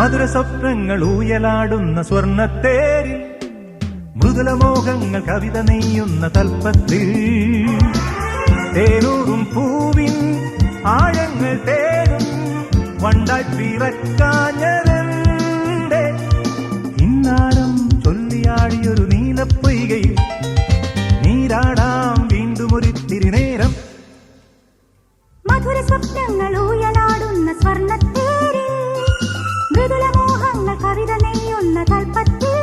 മധുര സ്വപ്നങ്ങൾ ഊയലാടുന്ന സ്വർണ്ണത്തേരിൽ മൃദുലമോഹങ്ങൾ കവിത നെയ്യുന്ന തൽപ്പത്തിൽ തേനൂറും പൂവിൻ ആഴങ്ങൾ തേടും വണ്ടായി പിറക്കാഞ്ഞരന്റെ ഇന്നാരം ചൊല്ലിയാടിയൊരു നീലപ്പൊയ്കയിൽ നീരാടാം വീണ്ടും ഒരിത്തിരി നേരം. മധുര സ്വപ്നങ്ങൾ ഊയലാടുന്ന സ്വർണ്ണത്തേരിൽ മൃദുലമോഹങ്ങൾ കവിത നെയ്യുന്ന തൽപ്പത്തിൽ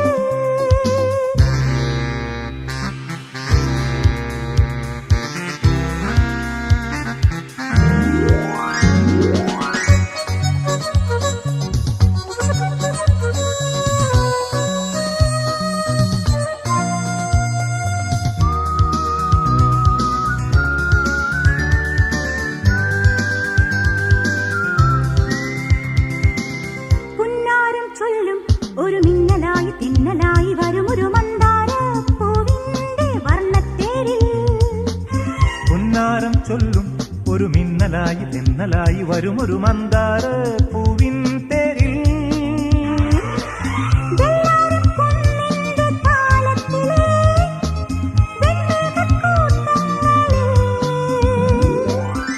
ഒരു മിന്നലായി തിന്നലായി വരുമൊരു മന്ദാര പൂവിന്റെ വർണ്ണത്തേരിൽ പുന്നാരം ചൊല്ലും ഒരു മിന്നലായി തിന്നലായി വരുമൊരു മന്ദാര പൂവിൻ തേരിൽ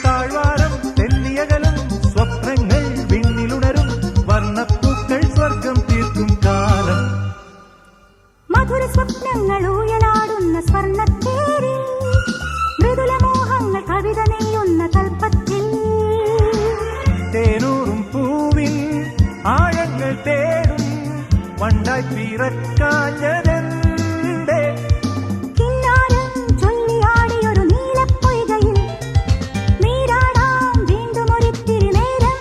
താഴ്വാരം തെന്നിയകലും സ്വപ്നങ്ങൾ വിണ്ണിലുണരും വർണ്ണപ്പൂക്കൾ സ്വർഗം തീർക്കും കാലം. മധുര സ്വപ്നങ്ങൾ ഊയലാടുന്ന സ്വർണ്ണത്തേരിൽ മൃദുലമോഹങ്ങൾ കവിത നെയ്യുന്ന തൽപ്പത്തിൽ തേനൂറും പൂവിൻ ആഴങ്ങൾ തേടും വണ്ടായി പിറക്കാഞ്ഞരന്റെ കിന്നാരം ചൊല്ലിയാടിയൊരു നീലപ്പൊയ്കയിൽ നീരാടാം വീണ്ടും ഒരിത്തിരി നേരം.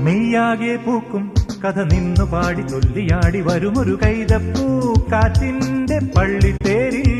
മെയ്യാകെ പൂക്കും കഥ നിന്നു പാടി ചൊല്ലിയാടി വരുമൊരു കൈതപ്പൂ കാറ്റിന്റെ പള്ളിത്തേരിൽ